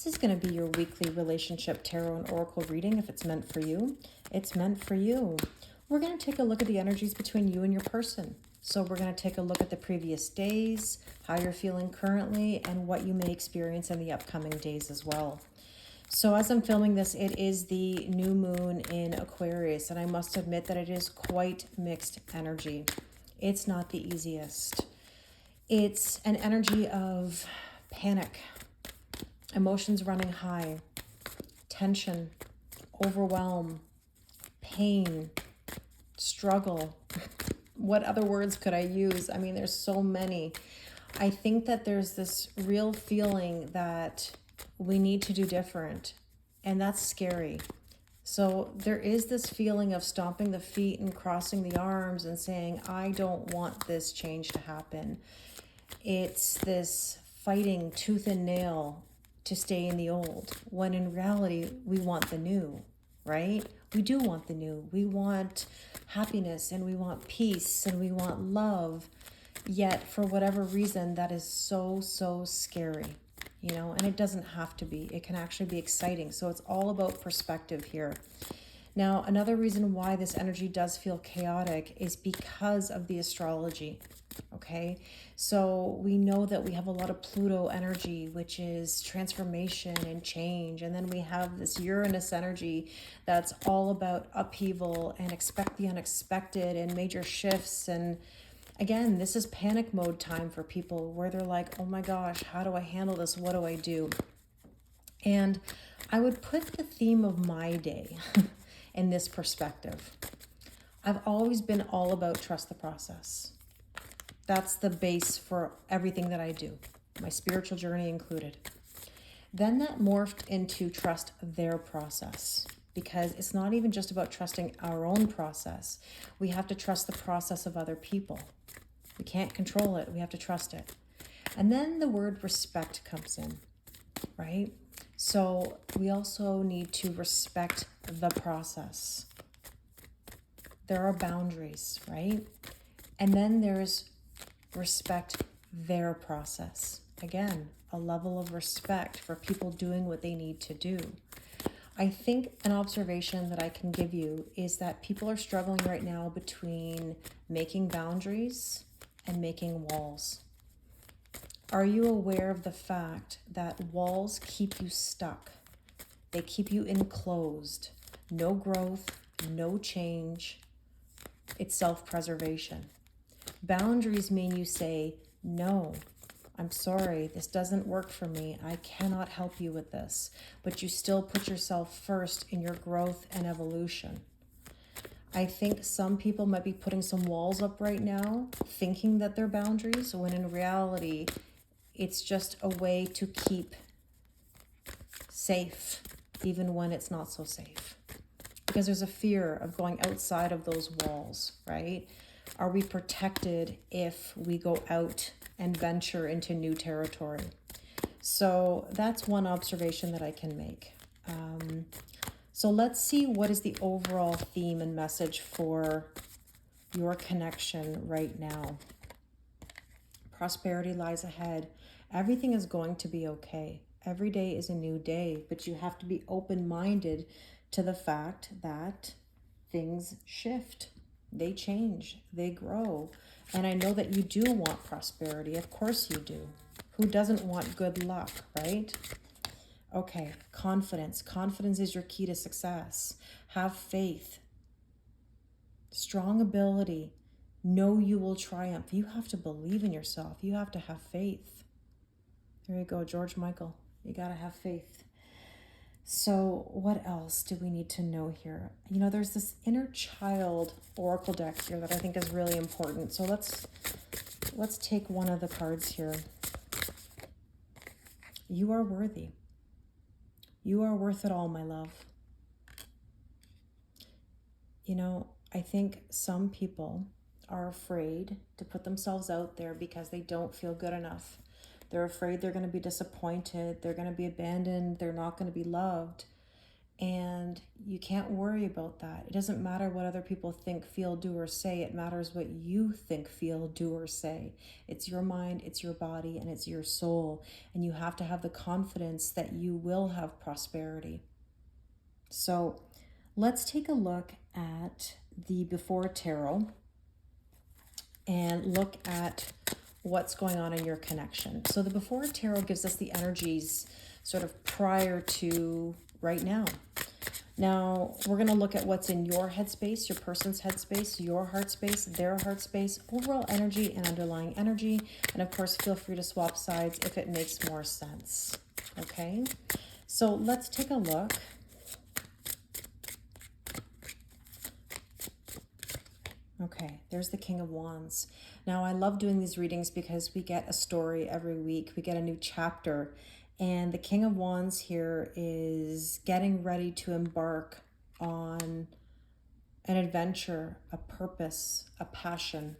This is going to be your weekly relationship tarot and oracle reading. If it's meant for you, it's meant for you. We're going to take a look at the energies between you and your person. So we're going to take a look at the previous days, how you're feeling currently, and what you may experience in the upcoming days as well. So as I'm filming this, it is the new moon in Aquarius, and I must admit that it is quite mixed energy. It's not the easiest. It's an energy of panic, emotions running high, tension, overwhelm, pain, struggle. What other words could I use? I mean, there's so many. I think that there's this real feeling that we need to do different, and that's scary. So there is this feeling of stomping the feet and crossing the arms and saying, I don't want this change to happen. It's this fighting tooth and nail to stay in the old, when in reality, we want the new, right? We do want the new. We want happiness, and we want peace, and we want love. Yet, for whatever reason, that is so scary, you know, and it doesn't have to be. It can actually be exciting. So it's all about perspective here. Now, another reason why this energy does feel chaotic is because of the astrology, okay? So we know that we have a lot of Pluto energy, which is transformation and change. And then we have this Uranus energy that's all about upheaval and expect the unexpected and major shifts. And again, this is panic mode time for people where they're like, oh my gosh, how do I handle this? What do I do? And I would put the theme of my day in this perspective. I've always been all about trust the process. That's the base for everything that I do, my spiritual journey included. Then that morphed into trust their process, because it's not even just about trusting our own process. We have to trust the process of other people. We can't control it. We have to trust it. And then the word respect comes in, right? So we also need to respect the process. There are boundaries, right? And then there's respect their process. Again, a level of respect for people doing what they need to do. I think an observation that I can give you is that people are struggling right now between making boundaries and making walls. Are you aware of the fact that walls keep you stuck? They keep you enclosed. No growth, no change. It's self-preservation. Boundaries mean you say, no, I'm sorry, this doesn't work for me. I cannot help you with this. But you still put yourself first in your growth and evolution. I think some people might be putting some walls up right now, thinking that they're boundaries, when in reality, it's just a way to keep safe, even when it's not so safe. Because there's a fear of going outside of those walls, right? Are we protected if we go out and venture into new territory? So that's one observation that I can make. So let's see what is the overall theme and message for your connection right now. Prosperity lies ahead. Everything is going to be okay. Every day is a new day, but you have to be open-minded to the fact that things shift. They change, they grow. And I know that you do want prosperity. Of course you do. Who doesn't want good luck, right? Okay, confidence. Confidence is your key to success. Have faith. Strong ability. Know you will triumph. You have to believe in yourself. You have to have faith. There you go, George Michael. You got to have faith. So what else do we need to know here? You know, there's this inner child oracle deck here that I think is really important. So let's take one of the cards here. You are worthy. You are worth it all, my love. You know, I think some people are afraid to put themselves out there because they don't feel good enough. They're afraid they're going to be disappointed. They're going to be abandoned. They're not going to be loved. And you can't worry about that. It doesn't matter what other people think, feel, do, or say. It matters what you think, feel, do, or say. It's your mind, it's your body, and it's your soul. And you have to have the confidence that you will have prosperity. So let's take a look at the Before Tarot and look at what's going on in your connection. So the Before Tarot gives us the energies sort of prior to right now. Now, we're going to look at what's in your headspace, your person's headspace, your heart space, their heart space, overall energy and underlying energy. And of course, feel free to swap sides if it makes more sense. Okay, so let's take a look. Okay, there's the King of Wands. Now, I love doing these readings because we get a story every week. We get a new chapter. And the King of Wands here is getting ready to embark on an adventure, a purpose, a passion.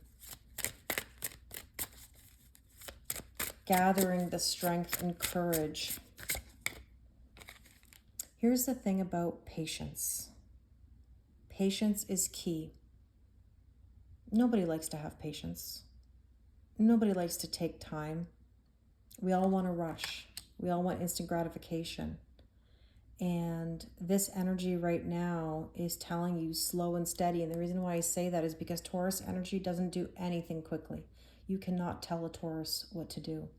Gathering the strength and courage. Here's the thing about patience. Patience is key. Nobody likes to have patience. Nobody likes to take time. We all want to rush. We all want instant gratification. And this energy right now is telling you slow and steady. And the reason why I say that is because Taurus energy doesn't do anything quickly. You cannot tell a Taurus what to do.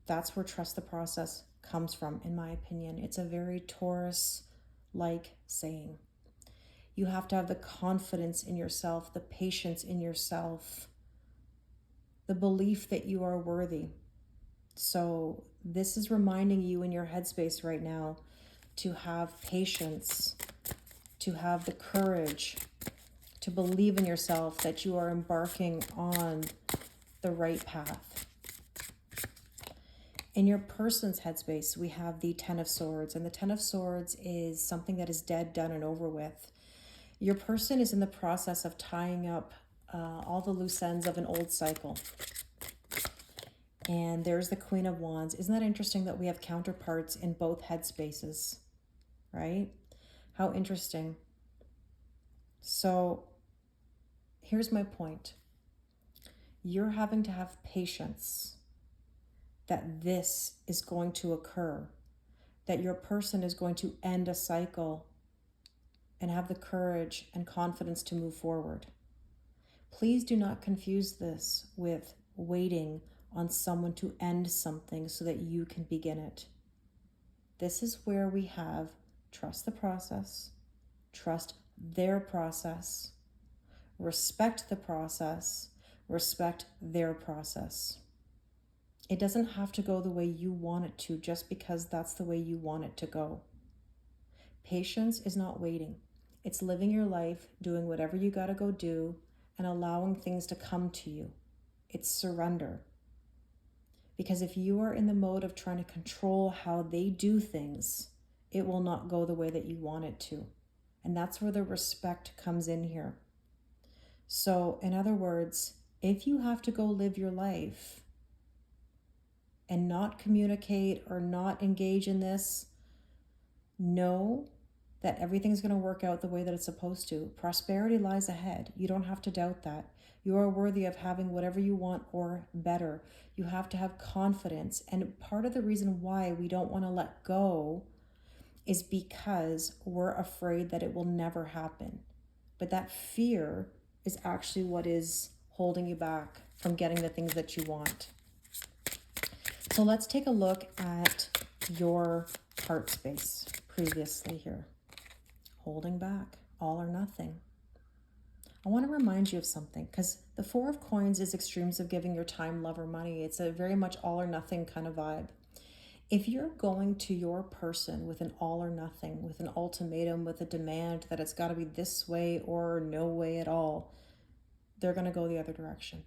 That's where trust the process comes from, in my opinion. It's a very Taurus-like saying. You have to have the confidence in yourself, the patience in yourself, the belief that you are worthy. So this is reminding you in your headspace right now to have patience, to have the courage, to believe in yourself that you are embarking on the right path. In your person's headspace, we have the Ten of Swords, and the Ten of Swords is something that is dead, done, and over with. Your person is in the process of tying up all the loose ends of an old cycle. And there's the Queen of Wands. Isn't that interesting that we have counterparts in both headspaces, right? How interesting. So here's my point. You're having to have patience that this is going to occur, that your person is going to end a cycle and have the courage and confidence to move forward. Please do not confuse this with waiting on someone to end something so that you can begin it. This is where we have trust the process, trust their process, respect the process, respect their process. It doesn't have to go the way you want it to just because that's the way you want it to go. Patience is not waiting. It's living your life, doing whatever you got to go do, and allowing things to come to you. It's surrender. Because if you are in the mode of trying to control how they do things, it will not go the way that you want it to. And that's where the respect comes in here. So, in other words, if you have to go live your life and not communicate or not engage in this, know that everything's going to work out the way that it's supposed to. Prosperity lies ahead. You don't have to doubt that. You are worthy of having whatever you want or better. You have to have confidence. And part of the reason why we don't want to let go is because we're afraid that it will never happen. But that fear is actually what is holding you back from getting the things that you want. So let's take a look at your heart space previously here. Holding back, all or nothing. I want to remind you of something, because the Four of Coins is extremes of giving your time, love, or money. It's a very much all or nothing kind of vibe. If you're going to your person with an all or nothing, with an ultimatum, with a demand that it's got to be this way or no way at all, they're going to go the other direction.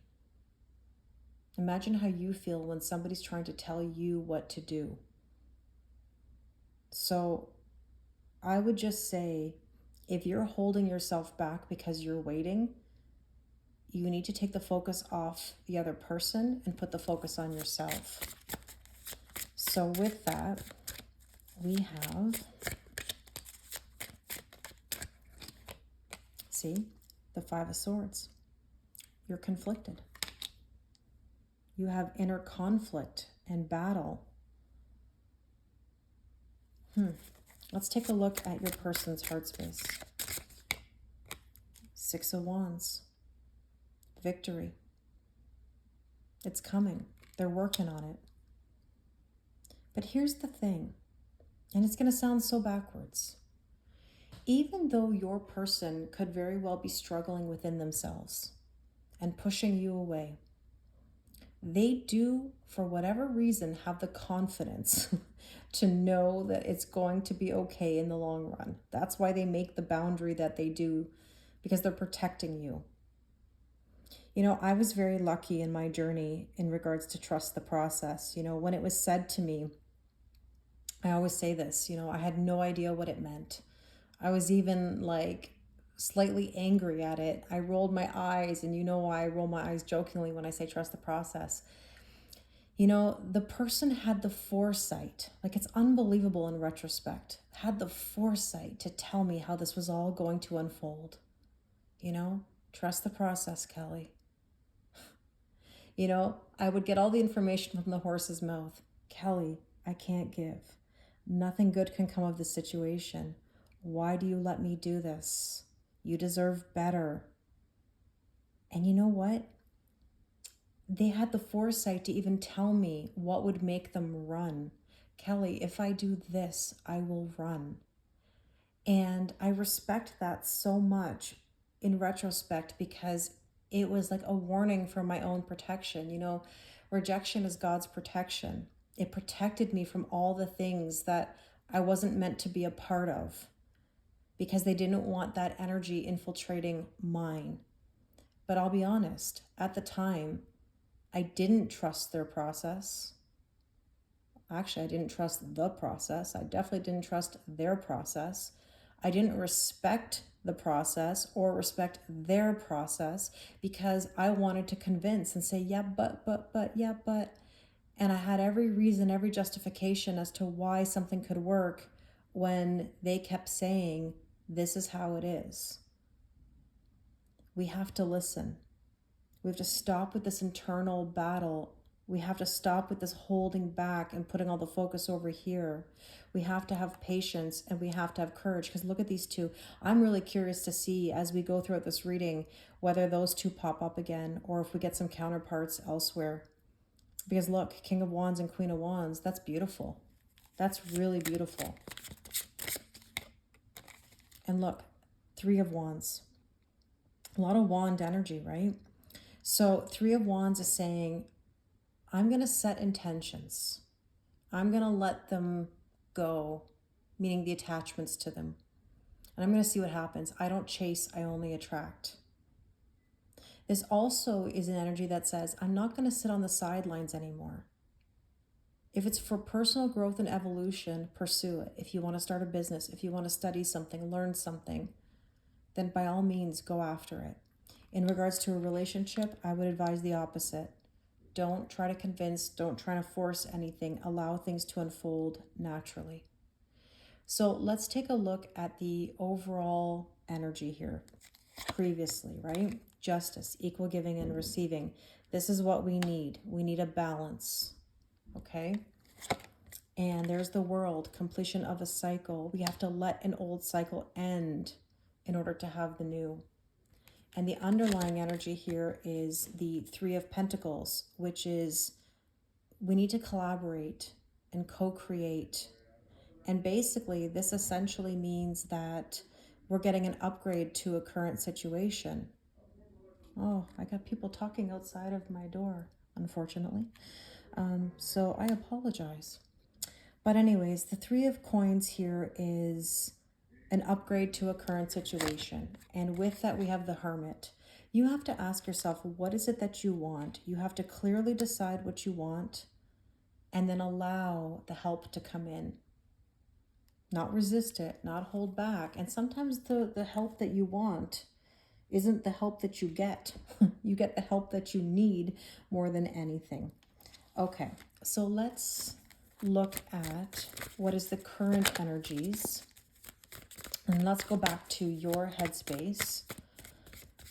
Imagine how you feel when somebody's trying to tell you what to do. So I would just say, if you're holding yourself back because you're waiting, you need to take the focus off the other person and put the focus on yourself. So with that, we have See? The Five of Swords. You're conflicted. You have inner conflict and battle. Let's take a look at your person's heart space. Six of Wands. Victory. It's coming. They're working on it. But here's the thing, and it's going to sound so backwards. Even though your person could very well be struggling within themselves and pushing you away, they do, for whatever reason, have the confidence to know that it's going to be okay in the long run. That's why they make the boundary that they do, because they're protecting you. You know, I was very lucky in my journey in regards to trust the process. You know, when it was said to me, I always say this, you know, I had no idea what it meant. I was even like slightly angry at it. I rolled my eyes, and you know why I roll my eyes jokingly when I say trust the process. You know, the person had the foresight, like it's unbelievable in retrospect, had the foresight to tell me how this was all going to unfold. You know, trust the process, Kelly. You know, I would get all the information from the horse's mouth. Kelly, I can't give. Nothing good can come of this situation. Why do you let me do this? You deserve better. And you know what? They had the foresight to even tell me what would make them run. Kelly, if I do this, I will run. And I respect that so much in retrospect, because it was like a warning for my own protection. You know, rejection is God's protection. It protected me from all the things that I wasn't meant to be a part of, because they didn't want that energy infiltrating mine. But I'll be honest, at the time, I didn't trust their process. Actually, I didn't trust the process. I definitely didn't trust their process. I didn't respect the process or respect their process, because I wanted to convince and say, yeah, but. And I had every reason, every justification as to why something could work, when they kept saying, this is how it is. We have to listen. We have to stop with this internal battle. We have to stop with this holding back and putting all the focus over here. We have to have patience, and we have to have courage, because look at these two. I'm really curious to see, as we go throughout this reading, whether those two pop up again, or if we get some counterparts elsewhere. Because look, King of Wands and Queen of Wands, that's beautiful. That's really beautiful. And look, Three of Wands. A lot of wand energy, right? So Three of Wands is saying, I'm going to set intentions. I'm going to let them go, meaning the attachments to them. And I'm going to see what happens. I don't chase, I only attract. This also is an energy that says, I'm not going to sit on the sidelines anymore. If it's for personal growth and evolution, pursue it. If you want to start a business, if you want to study something, learn something, then by all means, go after it. In regards to a relationship, I would advise the opposite. Don't try to convince, don't try to force anything. Allow things to unfold naturally. So let's take a look at the overall energy here previously, right? Justice, equal giving and receiving. This is what we need. We need a balance, okay? And there's the World, completion of a cycle. We have to let an old cycle end in order to have the new. And the underlying energy here is the Three of Pentacles, which is we need to collaborate and co-create. And basically, this essentially means that we're getting an upgrade to a current situation. Oh, I got people talking outside of my door, unfortunately. So I apologize. But anyways, the Three of Coins here is an upgrade to a current situation. And with that, we have the Hermit. You have to ask yourself, what is it that you want? You have to clearly decide what you want, and then allow the help to come in. Not resist it, not hold back. And sometimes the help that you want isn't the help that you get. You get the help that you need more than anything. Okay, so let's look at what is the current energies. And let's go back to your headspace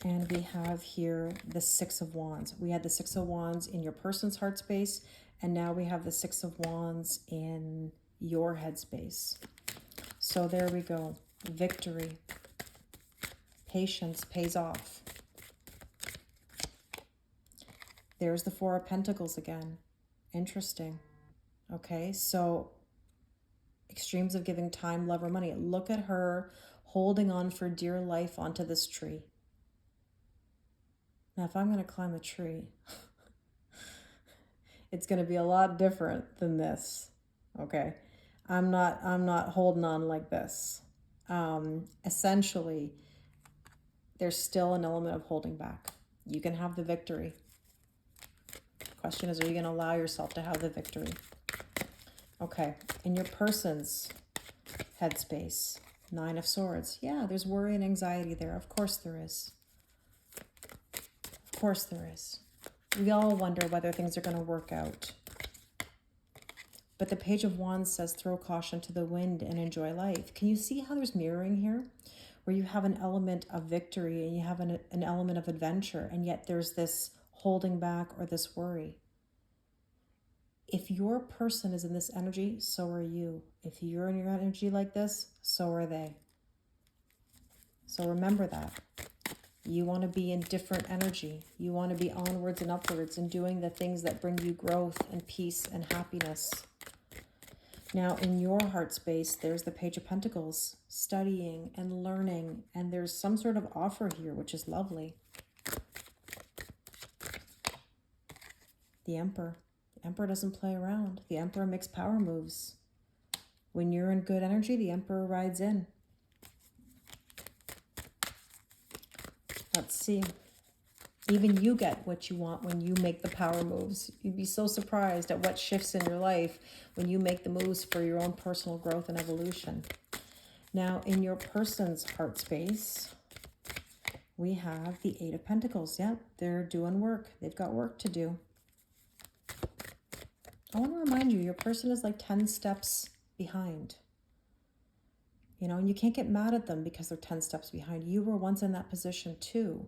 And we have here the Six of Wands. We had the Six of Wands in your person's heart space, and now we have the Six of Wands in your headspace. So there we go. Victory. Patience pays off. There's the Four of Pentacles again. Interesting. Okay, so extremes of giving time, love, or money. Look at her holding on for dear life onto this tree. Now, if I'm going to climb a tree, it's going to be a lot different than this. Okay, I'm not holding on like this. Essentially, there's still an element of holding back. You can have the victory. Question is, are you going to allow yourself to have the victory? Okay, in your person's headspace, Nine of Swords. Yeah, there's worry and anxiety there. Of course there is. Of course there is. We all wonder whether things are going to work out. But the Page of Wands says throw caution to the wind and enjoy life. Can you see how there's mirroring here? Where you have an element of victory and you have an element of adventure, and yet there's this holding back or this worry. If your person is in this energy, so are you. If you're in your energy like this, so are they. So remember that. You want to be in different energy. You want to be onwards and upwards and doing the things that bring you growth and peace and happiness. Now, in your heart space, there's the Page of Pentacles, studying and learning, and there's some sort of offer here, which is lovely. The Emperor. The Emperor doesn't play around. The Emperor makes power moves. When you're in good energy, the Emperor rides in. Let's see. Even you get what you want when you make the power moves. You'd be so surprised at what shifts in your life when you make the moves for your own personal growth and evolution. Now, in your person's heart space, we have the Eight of Pentacles. Yep, they're doing work. They've got work to do. I want to remind you, your person is like 10 steps behind. You know, and you can't get mad at them because they're 10 steps behind. You were once in that position too.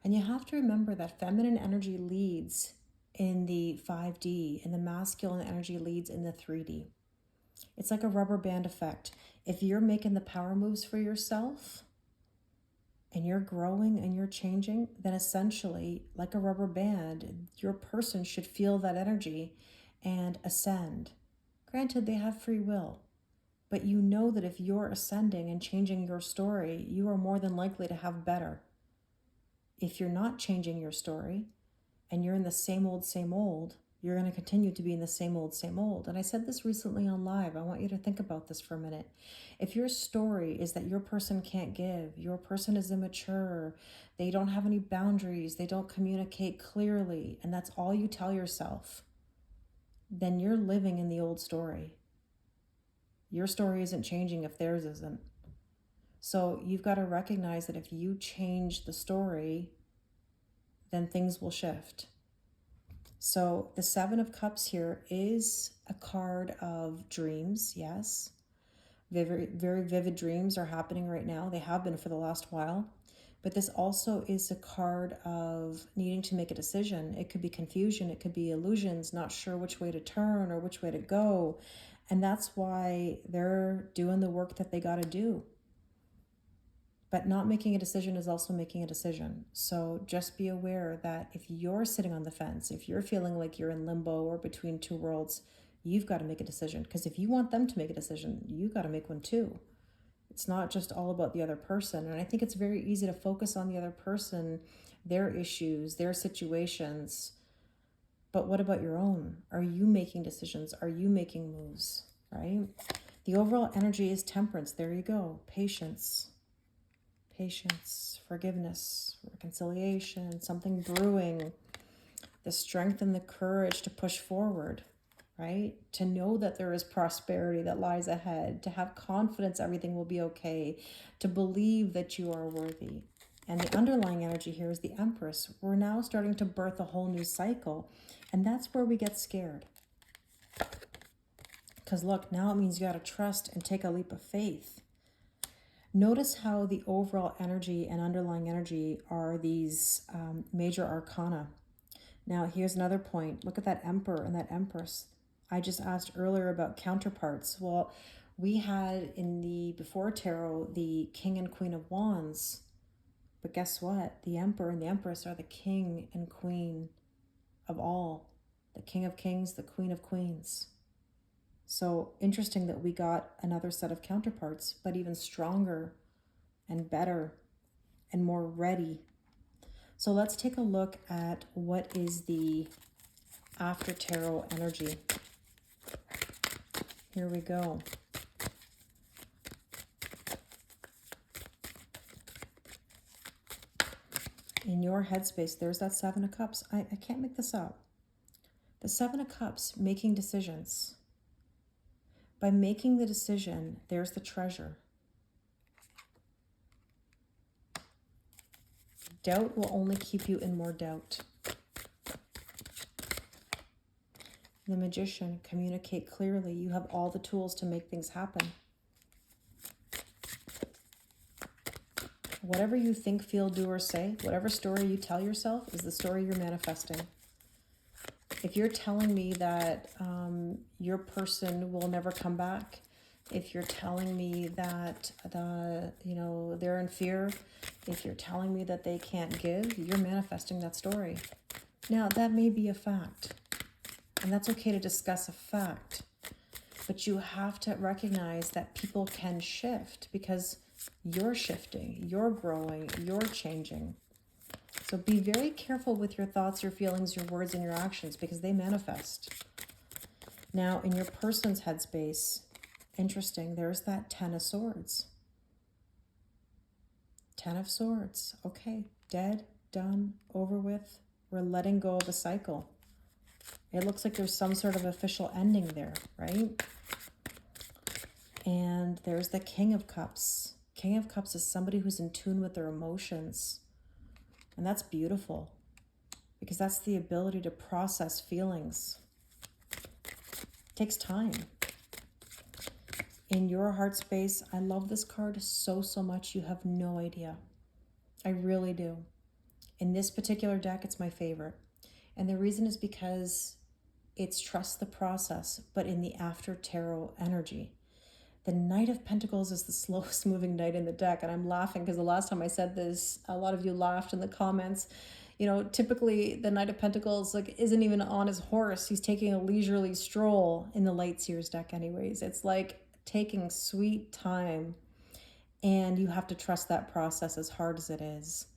And you have to remember that feminine energy leads in the 5D and the masculine energy leads in the 3D. It's like a rubber band effect. If you're making the power moves for yourself and you're growing and you're changing, then essentially, like a rubber band, your person should feel that energy and ascend. Granted, they have free will. But you know that if you're ascending and changing your story, you are more than likely to have better. If you're not changing your story and you're in the same old, you're going to continue to be in the same old. And I said this recently on live. I want you to think about this for a minute. If your story is that your person can't give, your person is immature, they don't have any boundaries, they don't communicate clearly, and that's all you tell yourself, then you're living in the old story. Your story isn't changing if theirs isn't. So you've got to recognize that if you change the story, then things will shift. So the Seven of Cups here is a card of dreams, yes. Very, very vivid dreams are happening right now. They have been for the last while. But this also is a card of needing to make a decision. It could be confusion. It could be illusions, not sure which way to turn or which way to go. And that's why they're doing the work that they got to do. But not making a decision is also making a decision. So just be aware that if you're sitting on the fence, if you're feeling like you're in limbo or between two worlds, you've got to make a decision. Because if you want them to make a decision, you've got to make one too. It's not just all about the other person. And I think it's very easy to focus on the other person, their issues, their situations. But what about your own? Are you making decisions? Are you making moves, right? The overall energy is temperance. There you go. Patience. Patience, forgiveness, reconciliation, something brewing, the strength and the courage to push forward, right? To know that there is prosperity that lies ahead, to have confidence everything will be okay, to believe that you are worthy. And the underlying energy here is the Empress. We're now starting to birth a whole new cycle, and that's where we get scared. Because look, now it means you got to trust and take a leap of faith. Notice how the overall energy and underlying energy are these major arcana. Now, here's another point. Look at that Emperor and that Empress. I just asked earlier about counterparts. Well, we had in the before tarot the King and Queen of Wands. But guess what? The Emperor and the Empress are the King and Queen of all. The King of Kings, the Queen of Queens. So interesting that we got another set of counterparts, but even stronger and better and more ready. So let's take a look at what is the after tarot energy. Here we go. In your headspace, there's that Seven of Cups. I can't make this up. The Seven of Cups, making decisions. By making the decision, there's the treasure. Doubt will only keep you in more doubt. The Magician, communicate clearly. You have all the tools to make things happen. Whatever you think, feel, do, or say, whatever story you tell yourself is the story you're manifesting. If you're telling me that your person will never come back, if you're telling me that they're in fear, if you're telling me that they can't give, you're manifesting that story. Now, that may be a fact, and that's okay to discuss a fact, but you have to recognize that people can shift because you're shifting, you're growing, you're changing. So be very careful with your thoughts, your feelings, your words, and your actions because they manifest. Now, in your person's headspace, interesting, there's that Ten of Swords. Ten of Swords. Okay, dead, done, over with. We're letting go of a cycle. It looks like there's some sort of official ending there, right? And there's the King of Cups. King of Cups is somebody who's in tune with their emotions. And that's beautiful because that's the ability to process feelings. It takes time. In your heart space, I love this card so much. You have no idea. I really do. In this particular deck, it's my favorite. And the reason is because it's trust the process, but in the after tarot energy. The Knight of Pentacles is the slowest moving knight in the deck. And I'm laughing because the last time I said this, a lot of you laughed in the comments. You know, typically the Knight of Pentacles isn't even on his horse. He's taking a leisurely stroll in the Light Seers deck anyways. It's like taking sweet time. And you have to trust that process as hard as it is.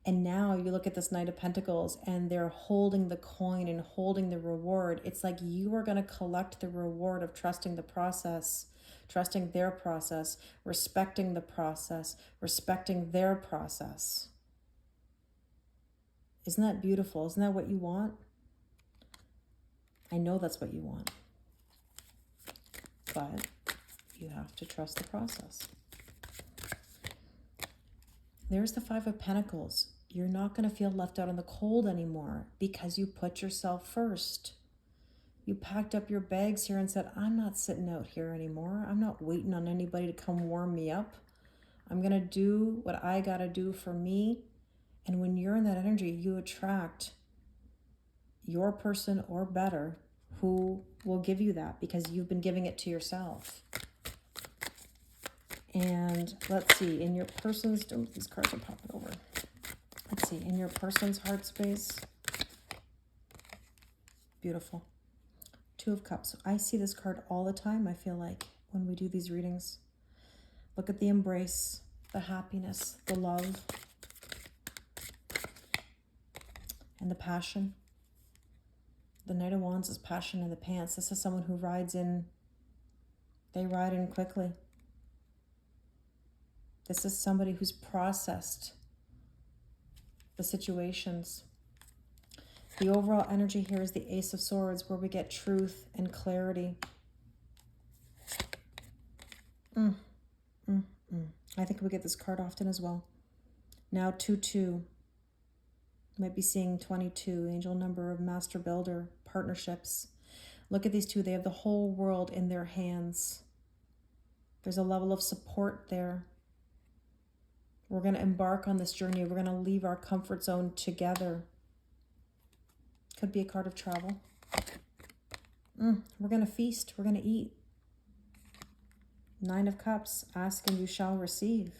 And now you look at this Knight of Pentacles and they're holding the coin and holding the reward. It's like you are going to collect the reward of trusting the process. Trusting their process, respecting the process, respecting their process. Isn't that beautiful? Isn't that what you want? I know that's what you want. But you have to trust the process. There's the Five of Pentacles. You're not going to feel left out in the cold anymore because you put yourself first. You packed up your bags here and said, I'm not sitting out here anymore. I'm not waiting on anybody to come warm me up. I'm going to do what I got to do for me. And when you're in that energy, you attract your person or better who will give you that because you've been giving it to yourself. And let's see, in your person's, these cards are popping over. Let's see, in your person's heart space. Beautiful. Two of Cups. I see this card all the time, I feel like, when we do these readings. Look at the embrace, the happiness, the love, and the passion. The Knight of Wands is passion in the pants. This is someone who rides in. They ride in quickly. This is somebody who's processed the situations. The overall energy here is the Ace of Swords, where we get truth and clarity. I think we get this card often as well. Now 2-2. Might be seeing 22, angel number of master builder, partnerships. Look at these two. They have the whole world in their hands. There's a level of support there. We're going to embark on this journey. We're going to leave our comfort zone together. Could be a card of travel. We're going to feast. We're going to eat. 9 of Cups. Ask and you shall receive.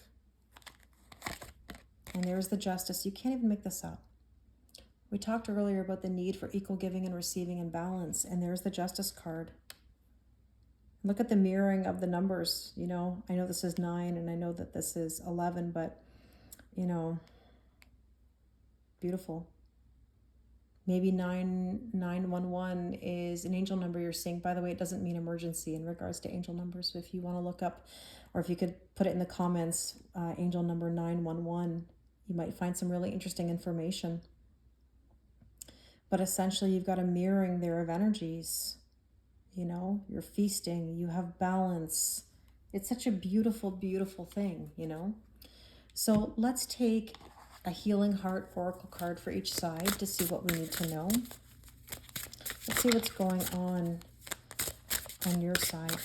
And there's the Justice. You can't even make this up. We talked earlier about the need for equal giving and receiving and balance. And there's the Justice card. Look at the mirroring of the numbers. You know, I know this is 9 and I know that this is 11, but, you know, beautiful. Maybe 911 is an angel number you're seeing. By the way, it doesn't mean emergency in regards to angel numbers. So if you want to look up, or if you could put it in the comments, angel number 911, you might find some really interesting information. But essentially, you've got a mirroring there of energies. You know, you're feasting, you have balance. It's such a beautiful, beautiful thing, you know. So let's take a Healing Heart Oracle card for each side to see what we need to know. Let's see what's going on your side.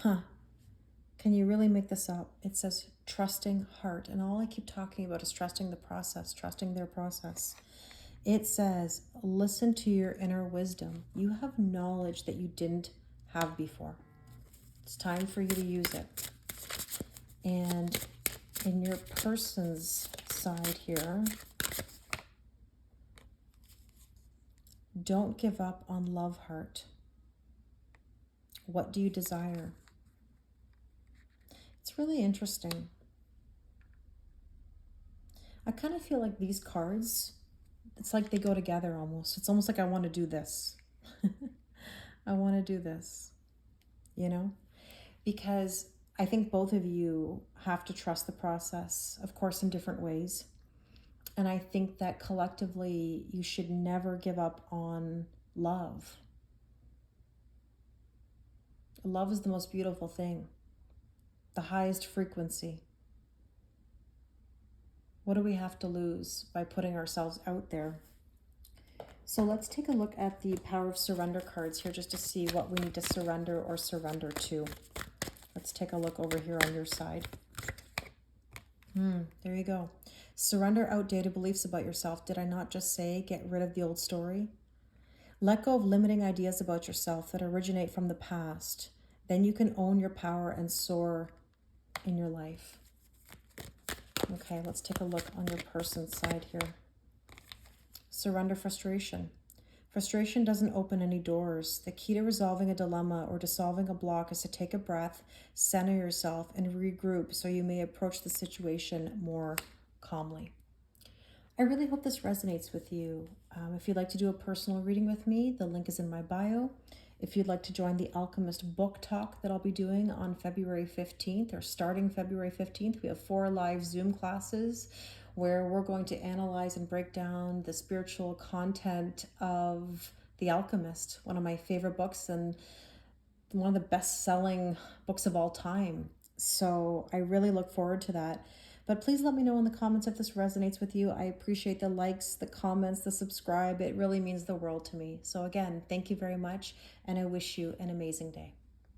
Can you really make this up? It says trusting heart. And all I keep talking about is trusting the process, trusting their process. It says, listen to your inner wisdom. You have knowledge that you didn't have before. It's time for you to use it. And in your person's side here, don't give up on love heart. What do you desire? It's really interesting. I kind of feel like these cards, it's like they go together almost. It's almost like I want to do this. I want to do this, you know, because I think both of you have to trust the process, of course, in different ways. And I think that collectively, you should never give up on love. Love is the most beautiful thing, the highest frequency. What do we have to lose by putting ourselves out there? So let's take a look at the Power of Surrender cards here just to see what we need to surrender or surrender to. Let's take a look over here on your side. There you go. Surrender outdated beliefs about yourself. Did I not just say get rid of the old story? Let go of limiting ideas about yourself that originate from the past. Then you can own your power and soar in your life. Okay, let's take a look on your person's side here. Surrender frustration. Frustration doesn't open any doors. The key to resolving a dilemma or to solving a block is to take a breath, center yourself, and regroup so you may approach the situation more calmly. I really hope this resonates with you. If you'd like to do a personal reading with me, the link is in my bio. If you'd like to join the Alchemist book talk that I'll be doing on February 15th, or starting February 15th, we have 4 live Zoom classes where we're going to analyze and break down the spiritual content of The Alchemist, one of my favorite books and one of the best-selling books of all time. So I really look forward to that. But please let me know in the comments if this resonates with you. I appreciate the likes, the comments, the subscribe. It really means the world to me. So again, thank you very much, and I wish you an amazing day.